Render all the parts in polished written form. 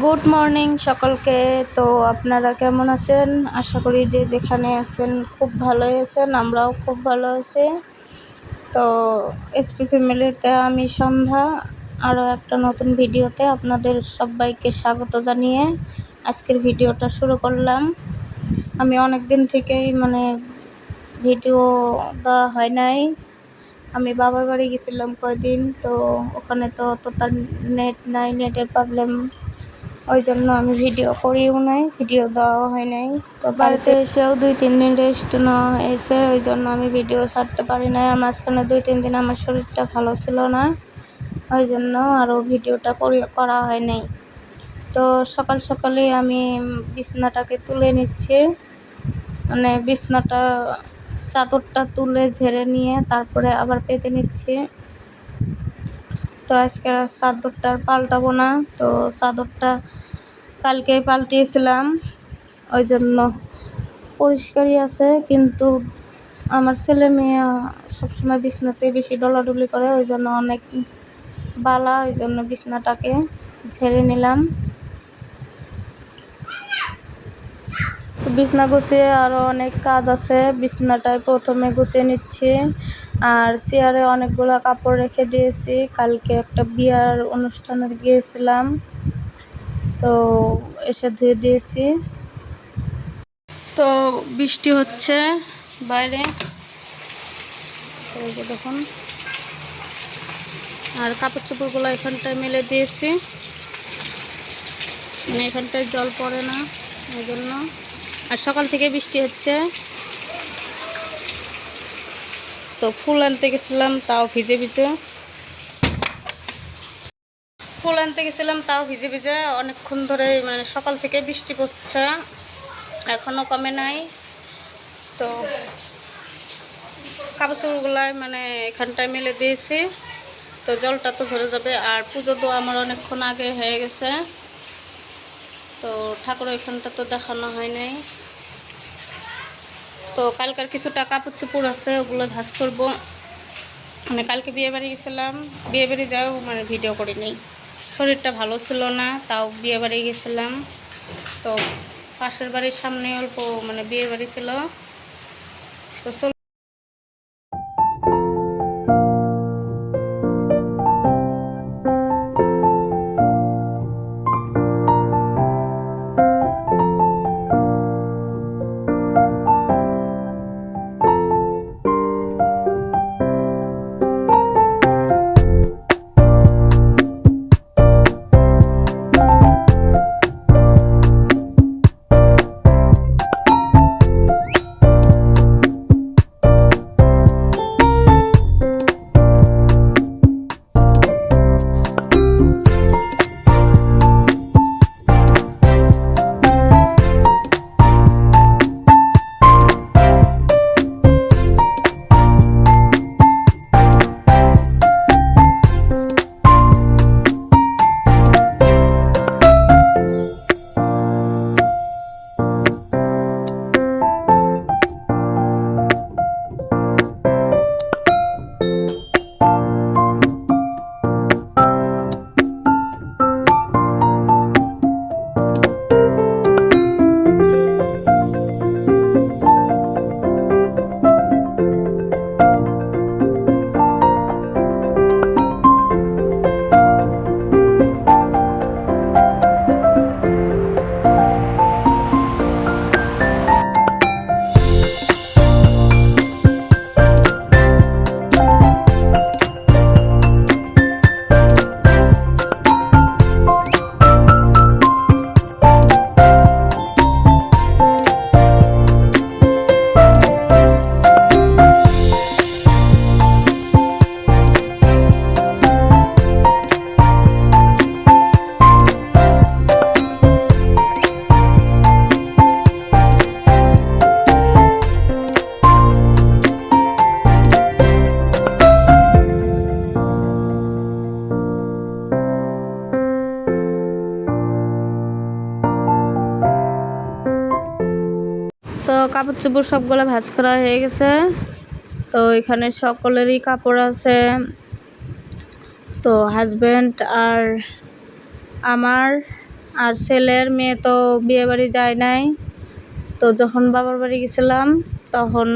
Good morning সকলকে। তো আপনারা কেমন আছেন? আশা করি যে যেখানে আছেন খুব ভালোই আছেন, আমরাও খুব ভালো আছি। তো এসপি ফ্যামিলিতে আমি সন্ধ্যা আরও একটা নতুন ভিডিওতে আপনাদের সবাইকে স্বাগত জানিয়ে আজকের ভিডিওটা শুরু করলাম। আমি অনেক দিন থেকেই ভিডিও দেওয়া হয় নাই। আমি বাবার বাড়ি গেছিলাম কয়দিন, তো ওখানে তো অতটা নেট নাই, নেটের প্রবলেম, ওই জন্য আমি ভিডিও করিও নাই, ভিডিও দেওয়াও হয় নাই। তো বাড়িতে এসেও 2-3 দিন রেস্ট নেওয়া হয়েছে, ওই জন্য আমি ভিডিও ছাড়তে পারি নাই। আর মাঝখানে 2-3 দিন আমার শরীরটা ভালো ছিল না, ওই জন্য আরও ভিডিওটা করা হয় নাই। তো সকাল সকালে আমি বিছনাটাকে তুলে নিচ্ছি, বিছনাটা চাদরটা তুলে ঝেড়ে নিয়ে তারপরে আবার পেতে নিচ্ছি। তো আজকে চাদরটা আর পাল্টাবো না, তো চাদরটা কালকেই পাল্টিয়েছিলাম, ওই জন্য পরিষ্কারই আছে। কিন্তু আমার ছেলে মেয়ে সবসময় বিছনাতে বেশি ডলাডলি করে, ওই জন্য অনেক বালা, ওই জন্য বিছনাটাকে ঝেড়ে নিলাম। তো বিছনা গুছিয়ে আরও অনেক কাজ আছে। বিছনাটায় প্রথমে গুছিয়ে নিচ্ছি, আর চেয়ারে অনেকগুলো কাপড় রেখে দিয়েছি। কালকে একটা বিয়ার অনুষ্ঠানে গিয়েছিলাম, তো এসে ধুয়ে দিয়েছি। তো বৃষ্টি হচ্ছে বাইরে, এই যে দেখুন। আর কাপড় চোপড়গুলো এখানটায় মেলে দিয়েছি, এখানটায় জল পড়ে না, এই জন্য। আর সকাল থেকে বৃষ্টি হচ্ছে। তো ফুল আনতে গেছিলাম, তাও ভিজে ভিজে অনেকক্ষণ ধরে, সকাল থেকে বৃষ্টি পড়ছে, এখনও কমে নাই। তো কাপড় চোপড়গুলাই এখানটায় মেলে দিয়েছি। তো জলটা তো ঝরে যাবে। আর পুজো তো আমার অনেকক্ষণ আগে হয়ে গেছে, তো ঠাকুর এখানটা তো দেখানো হয় নাই। তো কালকার কিছুটা কাপড় চোপড় আছে, ওগুলো ভাঁজ করবো। কালকে বিয়ে বাড়ি গেছিলাম, বিয়ে বাড়ি যাও ভিডিও করি নাই, শরীরটা ভালো ছিল না, তাও বিয়ে বাড়ি গেছিলাম। তো পাশের বাড়ির সামনে অল্প বিয়ে বাড়ি ছিল, তো কাপড় চোপড় সবগুলো ভাঁজ করা হয়ে গেছে। তো এখানে সকলেরই কাপড় আছে, তো হাজব্যান্ড আর আমার আর ছেলের মেয়ে তো বিয়েবাড়ি যায় নাই, তো যখন বাবার বাড়ি গেছিলাম তখন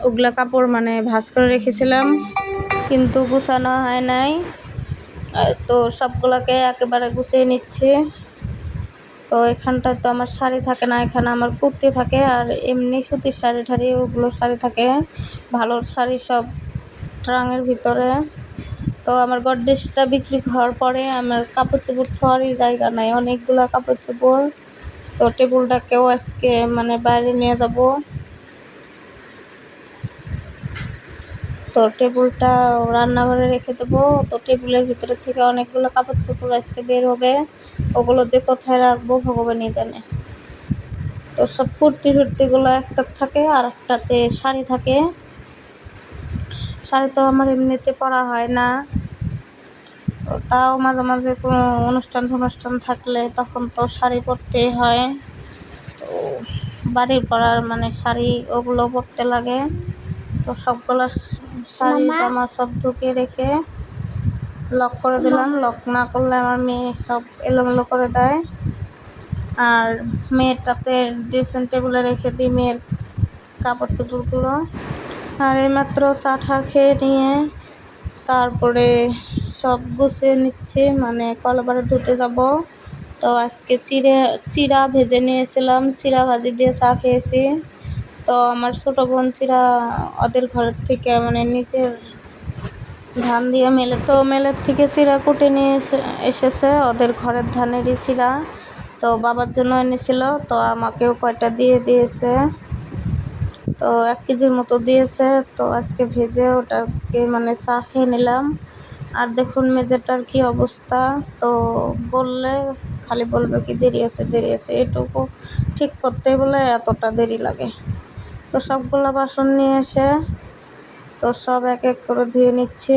ওগুলা কাপড় মানে ভাঁজ করে রেখেছিলাম, কিন্তু গুছানো হয় নাই। তো সবগুলোকে একেবারে গুছিয়ে নিচ্ছি। তো এখানটা তো আমার শাড়ি থাকে না, এখানে আমার কুর্তি থাকে আর এমনি সুতির শাড়ি ঠাড়ি ওগুলো শাড়ি থাকে, ভালো শাড়ি সব ট্রাঙের ভিতরে। তো আমার গডরেজটা বিক্রি হওয়ার পরে আমার কাপড় চোপড় ধোয়ারই জায়গা নাই, অনেকগুলো কাপড় চোপড়। তো টেবিলটাকেও আজকে মানে বাইরে নিয়ে যাব। তো টেবিলটা রান্নাঘরে রেখে দেবো। তো টেবিলের ভিতরে থেকে অনেকগুলো কাপড় চোপড় আজকে বের হবে, ওগুলো যে কোথায় রাখবো ভগবানই জানে। তো সব কুর্তি টুর্তিগুলো একটা থাকে আর একটাতে শাড়ি থাকে। শাড়ি তো আমার এমনিতে পরা হয় না, তাও মাঝে মাঝে কোনো অনুষ্ঠান থাকলে তখন তো শাড়ি পরতেই হয়। তো বাড়ির পরার মানে শাড়ি ওগুলো পরতে লাগে। তো সবগুলো শাড়ি জামা সব ঢুকিয়ে রেখে লক করে দিলাম। লক না করলে আমার মেয়ে সব এলোমেলো করে দেয়। আর মেয়েটাতে ড্রেসিং টেবিলে রেখে দিই মেয়ের কাপড় চোপড়গুলো। আর এইমাত্র চা টা খেয়ে নিয়ে তারপরে সব গুছিয়ে নিচ্ছি, মানে কলাপাড়ে ধুতে যাব। তো আজকে চিড়া ভেজে নিয়েছিলাম, চিড়া ভাজি দিয়ে চা খেয়েছি। তো আমার ছোটো বোন চিড়া ওদের ঘরের থেকে মানে নিচের ধান দিয়ে মেলের থেকে চিড়া কুটে নিয়ে এসেছে, ওদের ঘরের ধানেরই চিড়া। তো বাবার জন্য এনেছিল, তো আমাকেও কয়টা দিয়ে দিয়েছে। তো 1 কেজির মতো দিয়েছে। তো আজকে ভেজে ওটাকে মানে চা খেয়ে নিলাম। আর দেখুন মেজেটার কি অবস্থা। তো বললে খালি বলবে কি দেরি আছে, এটুকু ঠিক করতে বলে এতটা দেরি লাগে। তো সবগুলো বাসন নিয়ে এসে তো সব এক এক করে ধুয়ে নিচ্ছি।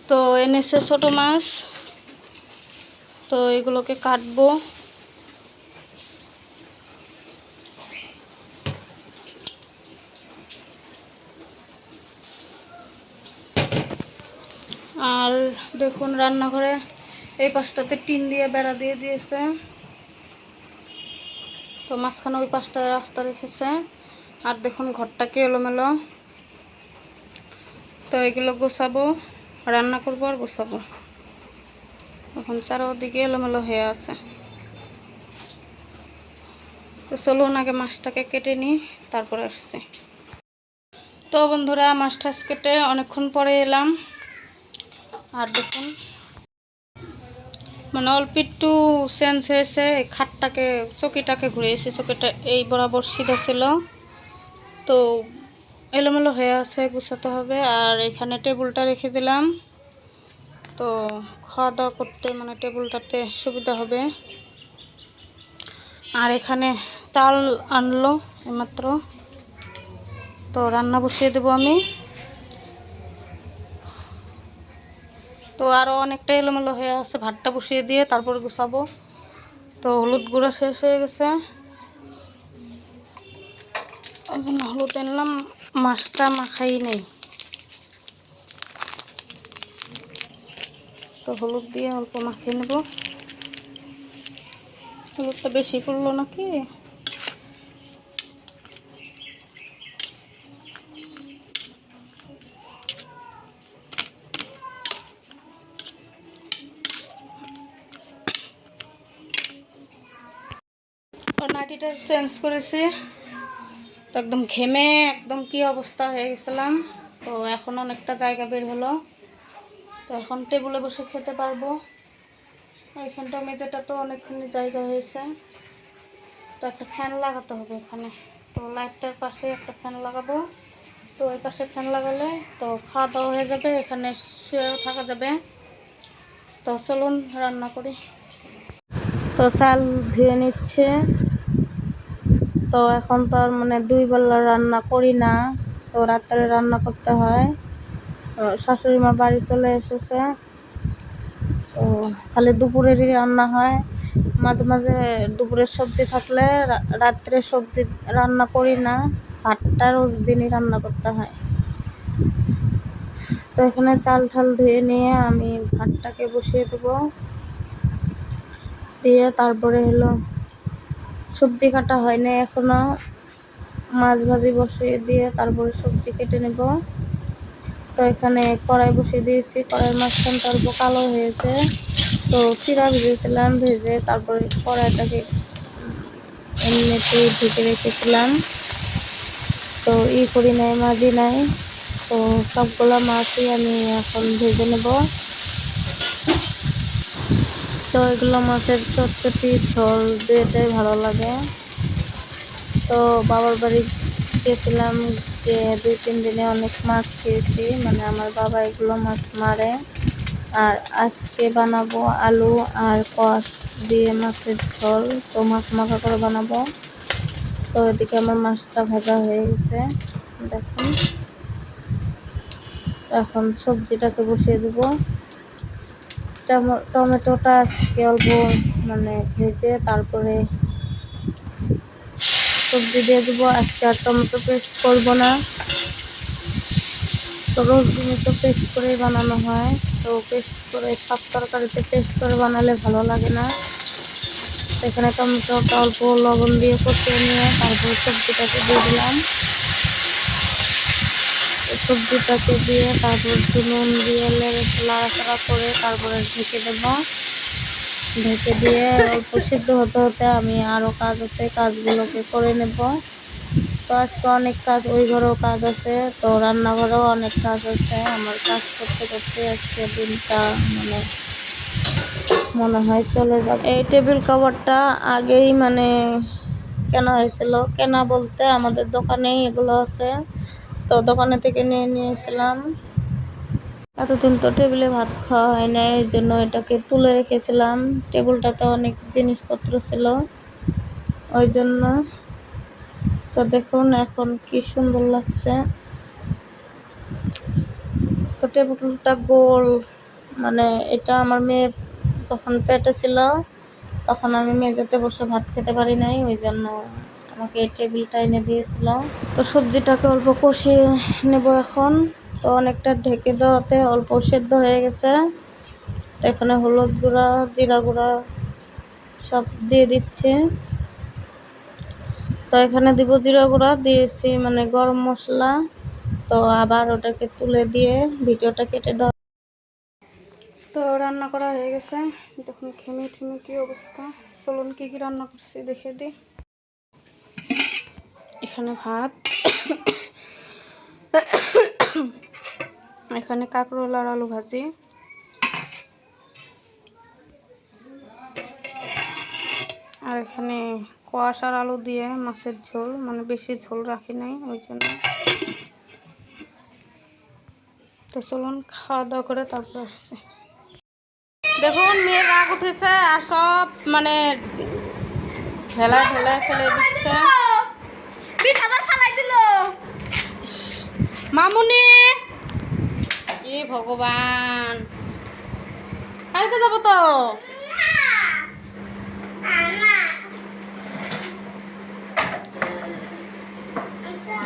তো এনেছে ছোট মাছ, তো এগুলোকে কাটবো। আর দেখুন রান্নাঘরে এই পাশটাতে টিন দিয়ে বেড়া দিয়ে দিয়েছে, তো মাঝখানে ওই পাশটা রাস্তা রেখেছে। আর দেখুন ঘরটাকে এলোমেলো। তো এগুলো গোছাবো, রান্না করবো আর গোছাবো। এখন চারোদিকে এলোমেলো হয়ে আছে। তো চলুন আগে মাছটাকে কেটে নিই, তারপরে আসছে। তো বন্ধুরা মাছ টাছ কেটে অনেকক্ষণ পরে এলাম। আর দেখুন মানে অল্প একটু চেঞ্জ হয়েছে, খাটটাকে চকিটাকে ঘুরিয়েছে, চকিটা এই বরাবর সিধা ছিল, তো এলোমেলো হয়ে আছে, গুছাতে হবে। আর এখানে টেবিলটা রেখে দিলাম, তো খাওয়া দাওয়া করতে মানে টেবিলটাতে সুবিধা হবে। আর এখানে তাল আনলো এইমাত্র, তো রান্না বসিয়ে দেবো আমি। তো আরও অনেকটা এলোমেলো হয়ে আছে, ভাতটা বসিয়ে দিয়ে তারপর গুছাবো। তো হলুদ গুঁড়া শেষ হয়ে গেছে, ওই জন্য হলুদ আনলাম, মাছটা মাখাই নেই। তো হলুদ দিয়ে অল্প মাখিয়ে নেব। হলুদটা বেশি পড়লো নাকি? নাইটিটা চেঞ্জ করেছি, তো একদম ঘেমে একদম কি অবস্থা হয়ে গেছিলাম। তো এখন অনেকটা জায়গা বের হলো, তো এখন টেবিলে বসে খেতে পারবো। এখানটা মেঝেটা তো অনেকখানি জায়গা হয়েছে, তো একটা ফ্যান লাগাতে হবে এখানে। তো লাইটটার পাশে একটা ফ্যান লাগাবো, তো ওই পাশে ফ্যান লাগালে তো খাওয়া দাওয়া হয়ে যাবে, এখানে শুয়েও থাকা যাবে। তো চলুন রান্না করি। তো চাল ধুয়ে নিচ্ছে। তো এখন তো আর মানে 2 বেলা রান্না করি না, তো রাত্রে রান্না করতে হয়। শাশুড়ি মা বাড়ি চলে এসেছে, তো খালি দুপুরেরই রান্না হয়। মাঝে মাঝে দুপুরের সবজি থাকলে রাত্রে সবজি রান্না করি না, ভাতটা রোজ দিনই রান্না করতে হয়। তো এখানে চাল ঠাল ধুয়ে নিয়ে আমি ভাতটাকে বসিয়ে দেবো, দিয়ে তারপরে হলো সবজি কাটা হয় না এখনো, মাছ ভাজি বসিয়ে দিয়ে তারপরে সবজি কেটে নেব। তো এখানে কড়াই বসিয়ে দিয়েছি, কড়াইয়ের মাঝখানটা অল্প কালো হয়েছে, তো চিরা ভেজেছিলাম, ভেজে তারপরে কড়াইটাকে এমনিতেই ঢেকে রেখেছিলাম। তো করি নাই, মাজি নাই। তো সবগুলো মাছই আমি এখন ভেজে নেব। তো এগুলো মাছের চটচটি ঝোল দুইটাই ভালো লাগে। তো বাবার বাড়ি গেছিলাম, গিয়ে 2-3 দিনে অনেক মাছ খেয়েছি, মানে আমার বাবা এগুলো মাছ মারে। আর আজকে বানাবো আলু আর কোয়াশ দিয়ে মাছের ঝোল, তো মাখা করে বানাবো। তো এদিকে আমার মাছটা ভাজা হয়ে গেছে দেখুন। এখন সবজিটাকে বসিয়ে দেবো। টমেটোটা আজকে অল্প মানে ভেজে তারপরে সবজি দিয়ে দেবো। আজকে আর টমেটো পেস্ট করবো না, তো রোজ দিনই তো পেস্ট করেই বানানো হয়। তো পেস্ট করে সব তরকারিতে পেস্ট করে বানালে ভালো লাগে না। এখানে টমেটোটা অল্প লবণ দিয়ে কষিয়ে নিয়ে তারপর সবজিটাকে দিয়ে দিলাম। সবজিটাকে দিয়ে তারপর নুন দিয়ে নাড়াচাড়া করে তারপরে ঢেকে দেব। ঢেকে দিয়ে অল্প সিদ্ধ হতে হতে আমি আরও কাজ আছে, কাজগুলোকে করে নেব। তো আজকে অনেক কাজ, ওই ঘরেও কাজ আছে, তো রান্নাঘরেও অনেক কাজ আছে। আমার কাজ করতে করতে আজকে দিনটা মানে মনে হয় চলে যাবে। এই টেবিল কভারটা আগেই মানে কেনা হয়েছিল, কেনা বলতে আমাদের দোকানেই এগুলো আছে, তো দোকানে থেকে নিয়েছিলাম। এতদিন তো টেবিলে ভাত খাওয়া হয় না, এই জন্য এটাকে তুলে রেখেছিলাম। টেবিলটাতে অনেক জিনিসপত্র ছিল ওই জন্য। তো দেখুন এখন কি সুন্দর লাগছে। তো টেবিলটা গোল, মানে এটা আমার মেয়ে যখন পেটে ছিল তখন আমি মেঝেতে বসে ভাত খেতে পারি নাই, ওই জন্য আমাকে এই টেবিলটা এনে দিয়েছিল। তো সবজিটাকে অল্প কষিয়ে নেব এখন। তো অনেকটা ঢেকে দেওয়াতে অল্প সেদ্ধ হয়ে গেছে। তো এখানে হলুদ গুঁড়া, জিরা গুঁড়া সব দিয়ে দিচ্ছি। তো এখানে দিব জিরা গুঁড়া দিয়েছি, মানে গরম মশলা। তো আবার ওটাকে তুলে দিয়ে ভিডিওটা কেটে দাও। তো রান্না করা হয়ে গেছে, দেখুন ঘেমে ঠেমে কি অবস্থা। চলুন কি কি রান্না করছি দেখে দিই। এখানে ভাত, এখানে কাঁকরোল আর আলু ভাজি, আর এখানে কোয়াশ আর আলু দিয়ে মাছের ঝোল, মানে বেশি ঝোল রাখি নাই ওই জন্য। তো চলুন খাওয়া দাওয়া করে তারপর আসছে। দেখুন মেয়ের রাগ উঠেছে আর সব মানে ঠেলায় ফেলে দিচ্ছে। মামুনি, কি ভগবান, কালকে যাবো তো।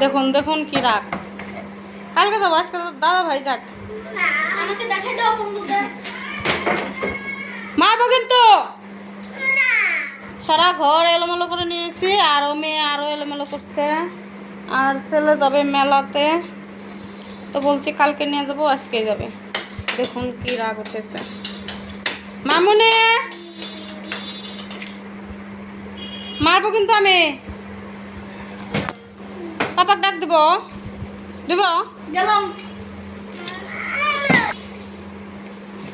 দেখুন দেখুন কি রাগ, কালকে যাবো, আজকে দাদা ভাই যাক। আমাকে দেখাই দাও বন্ধুদের, মারবো কিন্তু। সারা ঘর এলোমেলো করে নিয়েছি, আর ও মেয়ে আরো এলোমেলো করছে। আর ছেলে যাবে মেলাতে, তো বলছি কালকে নিয়ে যাবো, আজকে যাবে। দেখুন কি রাগ উঠেছে। মামুনি, মারবো কিন্তু আমি। পাপাক ডাক দিব দিব গেলাম।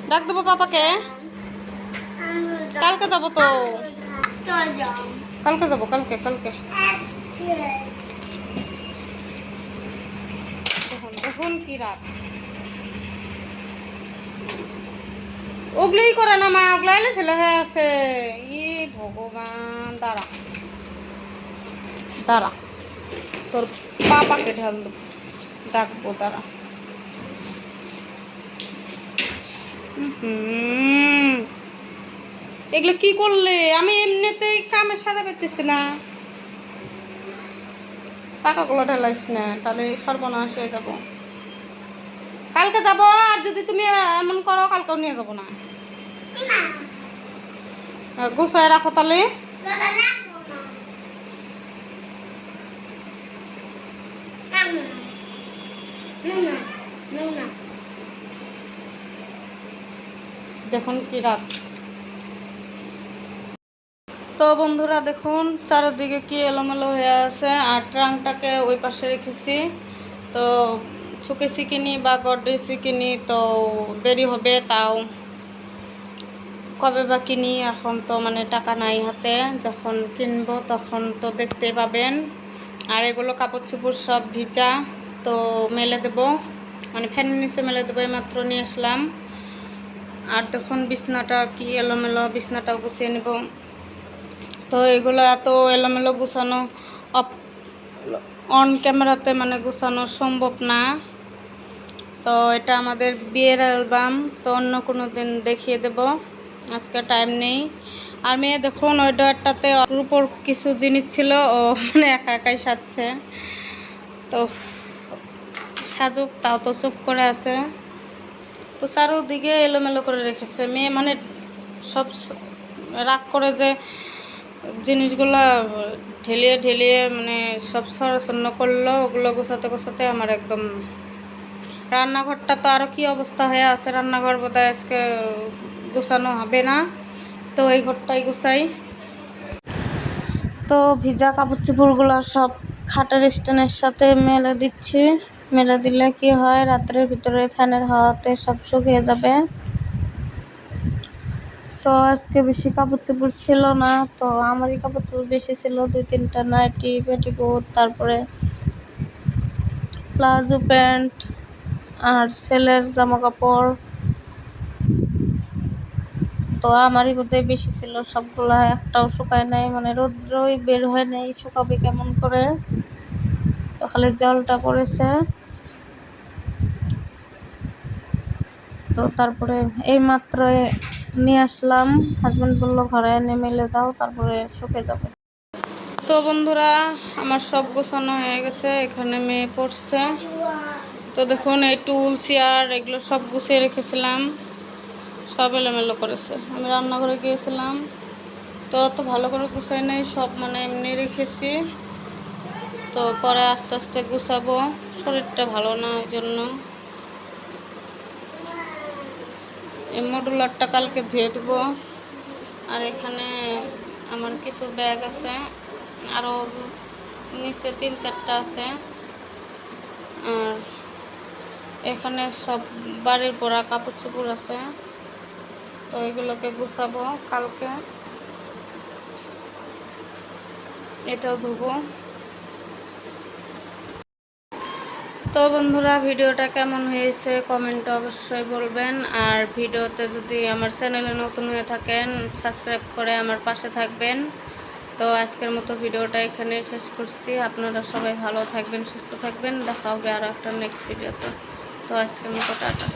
ডাক দেবো পাপাকে। কালকে যাবো তো, কালকে যাবো, কালকে কালকে। দেখুন দেখুন কি রাত। ওগুলোই করে না মা, ওগুলো এলে ছেলে হয়ে আছে। ই ভগবান, দাঁড়া দাঁড়া, তোর পাপাকে ঢাল দেবো, ডাকবো দাঁড়া। এগুলো কি করলে? আমি এমনিতেই কামে সারা পেতেছি না। টাকাগুলো ঢালাইস না, তাহলে সর্বনাশ হয়ে যাব। কালকে যাব, আর যদি তুমি এমন করো কালকেও নিয়ে যাব না। গুছায় রাখো তাহলে। দেখুন কি রাত। তো বন্ধুরা দেখুন চারিদিকে কি এলোমেলো হয়ে আছে, আর ট্রাঙ্কটাকে ওই পাশে রেখেছি। তো ছুকেছি কিনি বা গডরেজে কিনি তো দেরি হবে, তাও কবে বা কিনি, এখন তো মানে টাকা নাই হাতে। যখন কিনবো তখন তো দেখতে পাবেন। আর এগুলো কাপড় চোপড় সব ভিজা, তো মেলে দেবো, মানে ফ্যানের নিচে মেলে দেবো। মাত্র নিয়ে আসলাম। আর দেখুন বিছনাটা কি এলোমেলো, বিছনাটাও গুছিয়ে নেব। তো এগুলো এত এলোমেলো গুছানো অন ক্যামেরাতে মানে গুছানো সম্ভব না। তো এটা আমাদের বিয়ের অ্যালবাম, তো অন্য কোনো দিন দেখিয়ে দেব, আজকে টাইম নেই। আর মেয়ে দেখুন ওই ডয়ারটাতে ওর উপর কিছু জিনিস ছিল, ও মানে একা একাই সাজছে। তো সাজুক, তাও তো চুপ করে আছে। তো চারোদিকে এলোমেলো করে রেখেছে মেয়ে, মানে সব রাগ করে যে জিনিসগুলো ঢেলিয়ে ঢেলিয়ে মানে সব ছড়াছন্ন করলো। ওগুলো গোছাতে গোছাতে আমার একদম, রান্নাঘরটা তো আরও কি অবস্থা হয়ে আছে। রান্নাঘর বোধহয় আজকে গোছানো হবে না, তো এই ঘরটাই গোছাই। তো ভিজা কাপড় চোপড়গুলো সব খাটের স্ট্যান্ডের সাথে মেলে দিচ্ছি। মেলে দিলে কি হয়, রাত্রের ভিতরে ফ্যানের হাওয়াতে সব শুকিয়ে যাবে। তো আজকে বেশি কাপড় চোপড় ছিল না, তো আমারই কাপড় চোপড় বেশি ছিল, 2-3টা নাইটি, পেটিকোট, তারপরে প্লাজো প্যান্ট আর ছেলের জামা কাপড়। তো আমারই বোধহয় বেশি ছিল, সবগুলা একটাও শুকায় নাই, মানে রৌদ্রই বের হয় নাই, শুকাবে কেমন করে। তো খালি জলটা পড়েছে। তো তারপরে এই মাত্র নিয়ে আসলাম, হাজব্যান্ড বললো ঘরে এনে মেলে দাও, তারপরে শুকে যাবে। তো বন্ধুরা আমার সব গোছানো হয়ে গেছে, এখানে মেয়ে পড়ছে। তো দেখুন এই টুল চেয়ার এগুলো সব গুছিয়ে রেখেছিলাম, সব এলোমেলো করেছে। আমি রান্নাঘরে গিয়েছিলাম, তো অত ভালো করে গুছাই নাই, সব মানে এমনি রেখেছি। তো পরে আস্তে আস্তে গুছাবো, শরীরটা ভালো না ওই জন্য। এই মডুলারটা কালকে ধুয়ে দেবো। আর এখানে আমার কিছু ব্যাগ আছে, আরও নিচে 3-4টা আছে। আর এখানে সব বাড়ির পরা কাপড় চোপড় আছে, তো এগুলোকে গুছাবো কালকে। এটাও ধুবো। তো বন্ধুরা ভিডিওটা কেমন হয়েছে কমেন্টে অবশ্যই বলবেন। আর ভিডিওতে যদি আমার চ্যানেলে নতুন হয়ে থাকেন সাবস্ক্রাইব করে আমার পাশে থাকবেন। তো আজকের মতো ভিডিওটা এখানে শেষ করছি। আপনারা সবাই ভালো থাকবেন, সুস্থ থাকবেন। দেখা হবে আর একটা নেক্সট ভিডিওতে। তো আজকের মতো টাটা।